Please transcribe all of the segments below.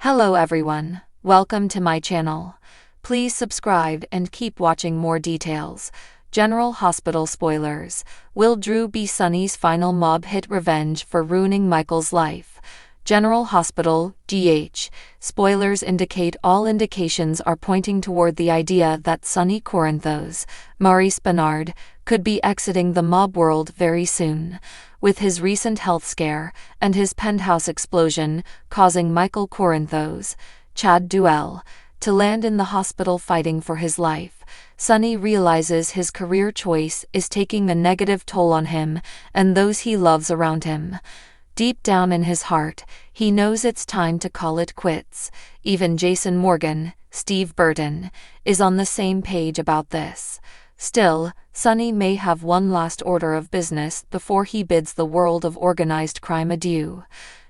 Hello everyone, welcome to my channel. Please subscribe and keep watching more details. General Hospital spoilers. Will Drew be Sonny's final mob hit revenge for ruining Michael's life? General Hospital, GH. Spoilers indicate all indications are pointing toward the idea that Sonny Corinthos, Maurice Bernard, could be exiting the mob world very soon. With his recent health scare and his penthouse explosion causing Michael Corinthos, Chad Duell, to land in the hospital fighting for his life, Sonny realizes his career choice is taking a negative toll on him and those he loves around him. Deep down in his heart, he knows it's time to call it quits. Even Jason Morgan, Steve Burton, is on the same page about this. Still, Sonny may have one last order of business before he bids the world of organized crime adieu.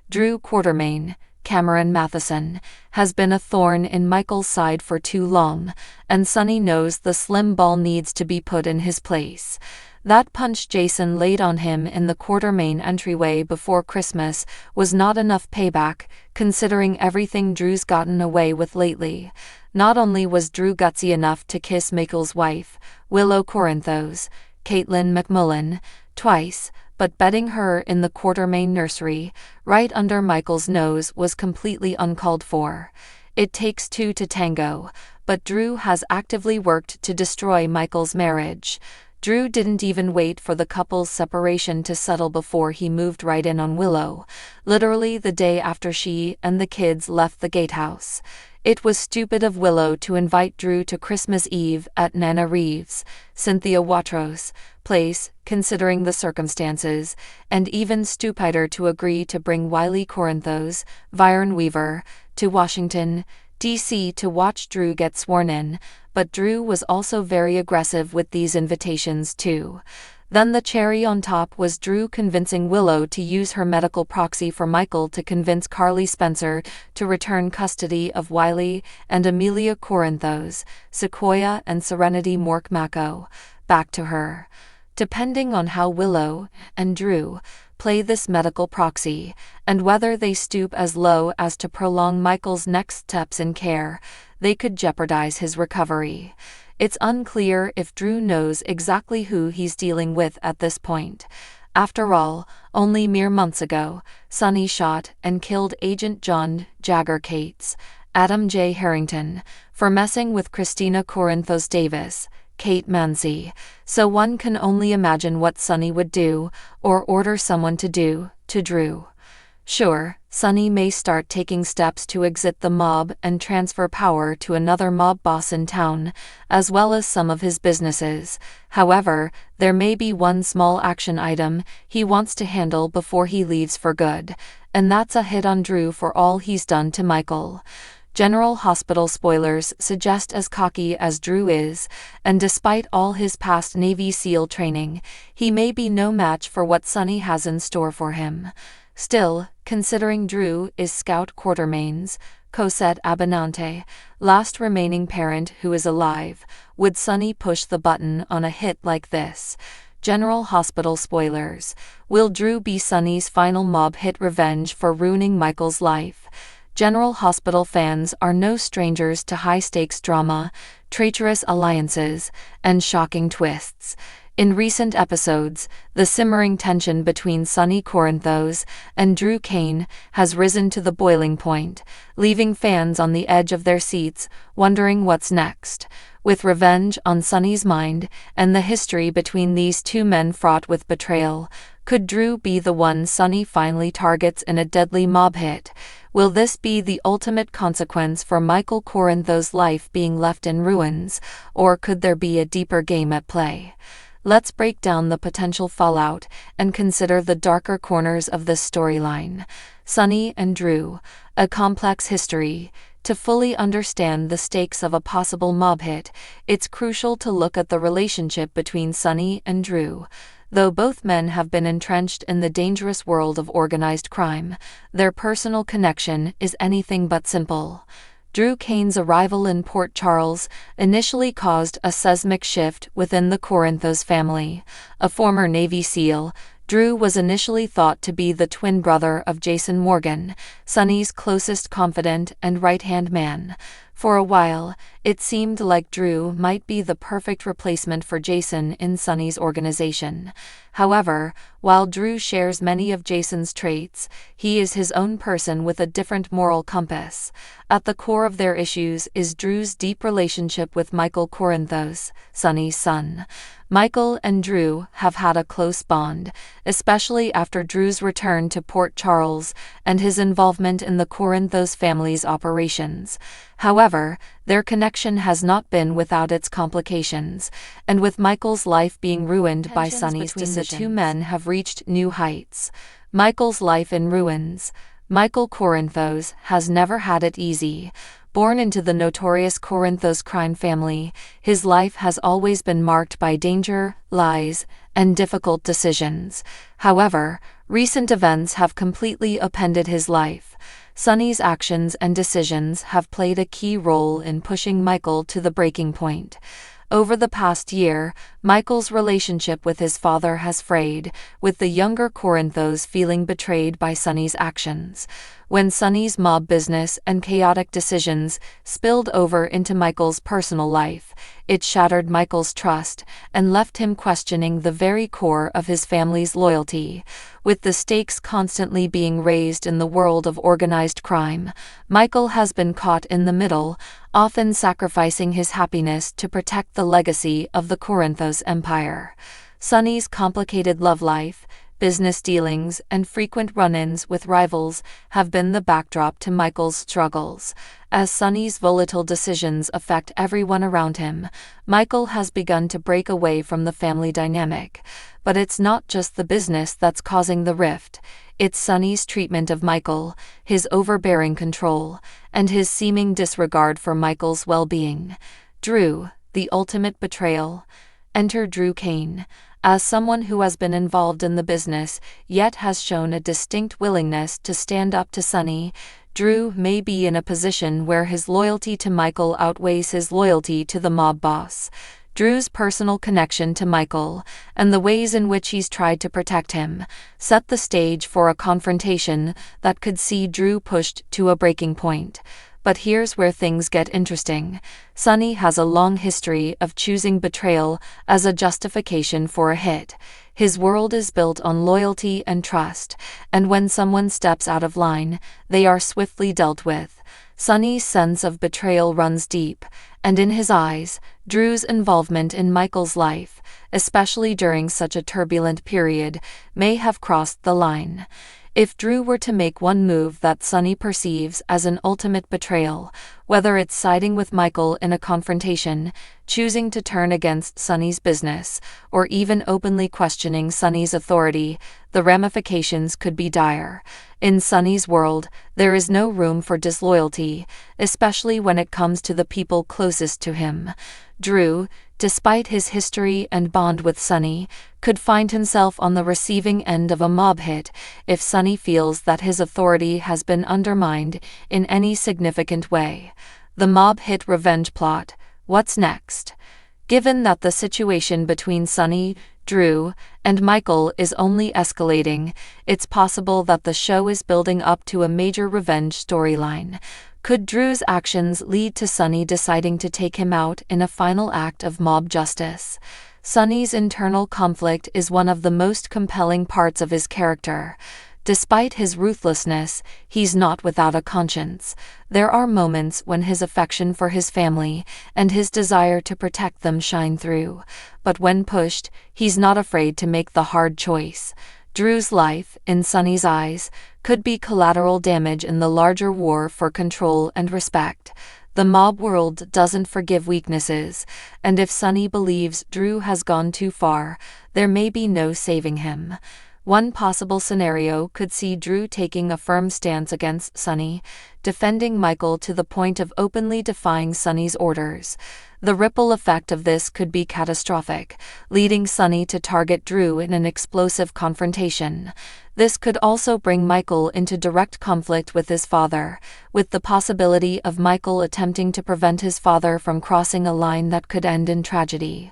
Drew Quartermaine, Cameron Matheson, has been a thorn in Michael's side for too long, and Sonny knows the slim ball needs to be put in his place. That punch Jason laid on him in the Quartermaine entryway before Christmas was not enough payback, considering everything Drew's gotten away with lately. Not only was Drew gutsy enough to kiss Michael's wife, Willow Corinthos, Caitlin McMullen, twice, but bedding her in the Quartermaine nursery, right under Michael's nose, was completely uncalled for. It takes two to tango, but Drew has actively worked to destroy Michael's marriage. Drew didn't even wait for the couple's separation to settle before he moved right in on Willow, literally the day after she and the kids left the gatehouse. It was stupid of Willow to invite Drew to Christmas Eve at Nana Reeves, Cynthia Watros' place, considering the circumstances, and even stupider to agree to bring Wiley Corinthos, Viren Weaver, to Washington, D.C. to watch Drew get sworn in, but Drew was also very aggressive with these invitations too. Then the cherry on top was Drew convincing Willow to use her medical proxy for Michael to convince Carly Spencer to return custody of Wiley and Amelia Corinthos, Sequoia and Serenity Mork-Mako, back to her. Depending on how Willow and Drew play this medical proxy, and whether they stoop as low as to prolong Michael's next steps in care, they could jeopardize his recovery. It's unclear if Drew knows exactly who he's dealing with at this point. After all, only mere months ago, Sonny shot and killed Agent John Jagger Cates, Adam J. Harrington, for messing with Christina Corinthos Davis, Kate Mansi, so one can only imagine what Sonny would do, or order someone to do, to Drew. Sure, Sonny may start taking steps to exit the mob and transfer power to another mob boss in town, as well as some of his businesses. However, there may be one small action item he wants to handle before he leaves for good, and that's a hit on Drew for all he's done to Michael. General Hospital spoilers suggest as cocky as Drew is, and despite all his past Navy SEAL training, he may be no match for what Sonny has in store for him. Still, considering Drew is Scout Quartermaine's, Cosette Abinante, last remaining parent who is alive, would Sonny push the button on a hit like this? General Hospital spoilers. Will Drew be Sonny's final mob hit revenge for ruining Michael's life? General Hospital fans are no strangers to high-stakes drama, treacherous alliances, and shocking twists. In recent episodes, the simmering tension between Sonny Corinthos and Drew Cain has risen to the boiling point, leaving fans on the edge of their seats, wondering what's next. With revenge on Sonny's mind, and the history between these two men fraught with betrayal, could Drew be the one Sonny finally targets in a deadly mob hit? Will this be the ultimate consequence for Michael Corinthos' life being left in ruins, or could there be a deeper game at play? Let's break down the potential fallout and consider the darker corners of this storyline. Sonny and Drew, a complex history. To fully understand the stakes of a possible mob hit, it's crucial to look at the relationship between Sonny and Drew. Though both men have been entrenched in the dangerous world of organized crime, their personal connection is anything but simple. Drew Cain's arrival in Port Charles initially caused a seismic shift within the Corinthos family. A former Navy SEAL, Drew was initially thought to be the twin brother of Jason Morgan, Sonny's closest confidant and right-hand man. For a while, it seemed like Drew might be the perfect replacement for Jason in Sonny's organization. However, while Drew shares many of Jason's traits, he is his own person with a different moral compass. At the core of their issues is Drew's deep relationship with Michael Corinthos, Sonny's son. Michael and Drew have had a close bond, especially after Drew's return to Port Charles and his involvement in the Corinthos family's operations. However, their connection has not been without its complications, and with Michael's life being ruined by Sonny's decisions, the two men have reached new heights. Michael's life in ruins. Michael Corinthos has never had it easy. Born into the notorious Corinthos crime family, his life has always been marked by danger, lies, and difficult decisions. However, recent events have completely upended his life. Sonny's actions and decisions have played a key role in pushing Michael to the breaking point. Over the past year, Michael's relationship with his father has frayed, with the younger Corinthos feeling betrayed by Sonny's actions. When Sonny's mob business and chaotic decisions spilled over into Michael's personal life, it shattered Michael's trust and left him questioning the very core of his family's loyalty. With the stakes constantly being raised in the world of organized crime, Michael has been caught in the middle, often sacrificing his happiness to protect the legacy of the Corinthos empire. Sonny's complicated love life, business dealings, and frequent run-ins with rivals have been the backdrop to Michael's struggles. As Sonny's volatile decisions affect everyone around him, Michael has begun to break away from the family dynamic. But it's not just the business that's causing the rift. It's Sonny's treatment of Michael, his overbearing control, and his seeming disregard for Michael's well-being. Drew, the ultimate betrayal. Enter Drew Kane. As someone who has been involved in the business, yet has shown a distinct willingness to stand up to Sonny, Drew may be in a position where his loyalty to Michael outweighs his loyalty to the mob boss. Drew's personal connection to Michael, and the ways in which he's tried to protect him, set the stage for a confrontation that could see Drew pushed to a breaking point. But here's where things get interesting. Sonny has a long history of choosing betrayal as a justification for a hit. His world is built on loyalty and trust, and when someone steps out of line, they are swiftly dealt with. Sonny's sense of betrayal runs deep, and in his eyes, Drew's involvement in Michael's life, especially during such a turbulent period, may have crossed the line. If Drew were to make one move that Sonny perceives as an ultimate betrayal, whether it's siding with Michael in a confrontation, choosing to turn against Sonny's business, or even openly questioning Sonny's authority, the ramifications could be dire. In Sonny's world, there is no room for disloyalty, especially when it comes to the people closest to him. Drew, despite his history and bond with Sonny, could find himself on the receiving end of a mob hit if Sonny feels that his authority has been undermined in any significant way. The mob hit revenge plot. What's next? Given that the situation between Sonny, Drew, and Michael is only escalating, it's possible that the show is building up to a major revenge storyline. Could Drew's actions lead to Sonny deciding to take him out in a final act of mob justice? Sonny's internal conflict is one of the most compelling parts of his character. Despite his ruthlessness, he's not without a conscience. There are moments when his affection for his family and his desire to protect them shine through. But when pushed, he's not afraid to make the hard choice. Drew's life, in Sonny's eyes, could be collateral damage in the larger war for control and respect. The mob world doesn't forgive weaknesses, and if Sonny believes Drew has gone too far, there may be no saving him. One possible scenario could see Drew taking a firm stance against Sonny, defending Michael to the point of openly defying Sonny's orders. The ripple effect of this could be catastrophic, leading Sonny to target Drew in an explosive confrontation. This could also bring Michael into direct conflict with his father, with the possibility of Michael attempting to prevent his father from crossing a line that could end in tragedy.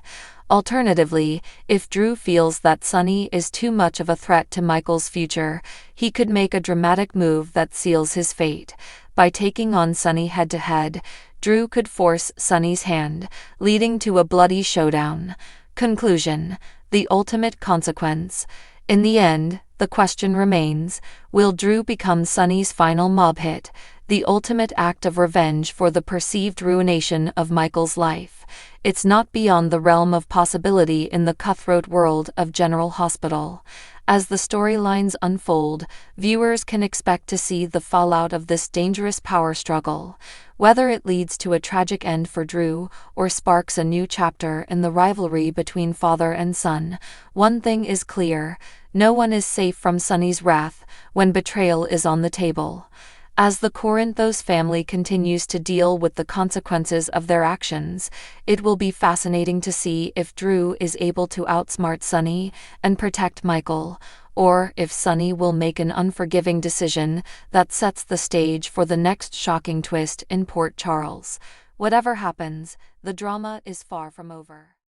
Alternatively, if Drew feels that Sonny is too much of a threat to Michael's future, he could make a dramatic move that seals his fate. By taking on Sonny head-to-head, Drew could force Sonny's hand, leading to a bloody showdown. Conclusion: the ultimate consequence. In the end, the question remains, will Drew become Sonny's final mob hit, the ultimate act of revenge for the perceived ruination of Michael's life? It's not beyond the realm of possibility in the cutthroat world of General Hospital. As the storylines unfold, viewers can expect to see the fallout of this dangerous power struggle. Whether it leads to a tragic end for Drew or sparks a new chapter in the rivalry between father and son, one thing is clear: no one is safe from Sonny's wrath when betrayal is on the table. As the Corinthos family continues to deal with the consequences of their actions, it will be fascinating to see if Drew is able to outsmart Sonny and protect Michael, or if Sonny will make an unforgiving decision that sets the stage for the next shocking twist in Port Charles. Whatever happens, the drama is far from over.